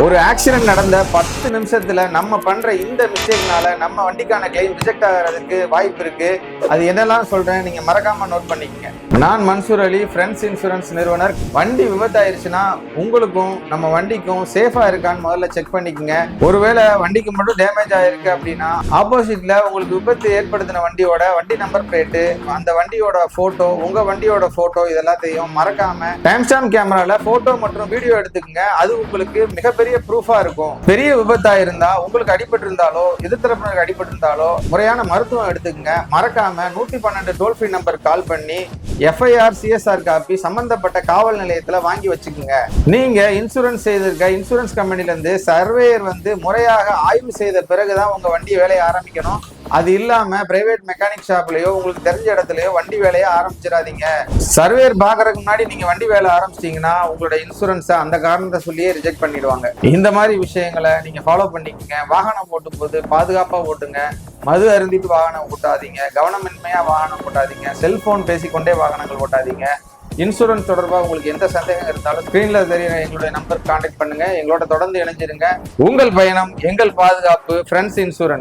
ஒரு ஆக்சிடென்ட் நடந்த 10 நிமிஷத்துல நம்ம பண்ற இந்த மிஸ்டேக்னால நம்ம வண்டிக்கான கிளைம் ரிஜெக்ட் ஆகிறதுக்கு வாய்ப்பு இருக்கு. அது என்னெல்லாம் சொல்றேன், நீங்க மறக்காம நோட் பண்ணிக்கங்க. நான் மன்சூர் அலி, ஃப்ரெண்ட்ஸ் இன்சூரன்ஸ் நிறுவனர். வண்டி விபத்தாயிருச்சுன்னா உங்களுக்கும் நம்ம வண்டிக்கும் சேஃபா இருக்கான்னு முதல்ல செக் பண்ணிக்கங்க. ஒருவேளை வண்டிக்கு மட்டும் டேமேஜ் ஆயிருக்கு அப்படின்னா ஆப்போசிட்ல உங்களுக்கு விபத்து ஏற்படுத்தின வண்டியோட வண்டி நம்பர் பிளேட்டு, அந்த வண்டியோட போட்டோ, உங்க வண்டியோட போட்டோ, இதெல்லாத்தையும் மறக்காம டைம் ஸ்டாம்ப் கேமரால போட்டோ மற்றும் வீடியோ எடுத்துக்கங்க. அது உங்களுக்கு மிகப்பெரிய ப்ரூஃபா இருக்கும். பெரிய விபத்தா இருந்தா, உங்களுக்கு அடிபட்டு இருந்தாலோ எதிர்த்தரப்பினருக்கு அடிபட்டு இருந்தாலோ முறையான மருத்துவம் எடுத்துக்கங்க. மறக்காம 112 டோல் ஃப்ரீ நம்பர் கால் பண்ணி FIR CSR காப்பி சம்பந்தப்பட்ட காவல் நிலையத்துல வாங்கி வச்சுக்கோங்க. நீங்க இன்சூரன்ஸ் செய்திருக்க இன்சூரன்ஸ் கம்பெனில இருந்து சர்வேயர் முறையாக ஆய்வு செய்த பிறகுதான் உங்க வண்டி வேலையை ஆரம்பிக்கணும். அது இல்லாம பிரைவேட் மெக்கானிக் ஷாப்லயோ உங்களுக்கு தெரிஞ்ச இடத்துலயோ வண்டி வேலையை ஆரம்பிச்சிடாதீங்க. சர்வேயர் பாக்குறதுக்கு முன்னாடி நீங்க வண்டி வேலை ஆரம்பிச்சிட்டீங்கன்னா உங்களோட இன்சூரன்ஸை அந்த காரணத்தை சொல்லியே ரிஜெக்ட் பண்ணிடுவாங்க. இந்த மாதிரி விஷயங்களை நீங்க ஃபாலோ பண்ணிக்கங்க. வாகனம் ஓட்டும் போது பாதுகாப்பா ஓட்டுங்க. மது அருந்திட்டு வாகனம் ஓட்டாதீங்க. கவனமின்மையா வாகனம் ஓட்டாதீங்க. செல்போன் பேசிக்கொண்டே வாகனங்கள் ஓட்டாதீங்க. இன்சூரன்ஸ் தொடர்பாக உங்களுக்கு எந்த சந்தேகம் இருந்தாலும் ஸ்கிரீன்ல தெரியுற எங்களுடைய நம்பர் கான்டாக்ட் பண்ணுங்க. எங்களோட தொடர்ந்து இணைஞ்சிருங்க. உங்கள் பயணம் எங்கள் பாதுகாப்பு. Friends insurance.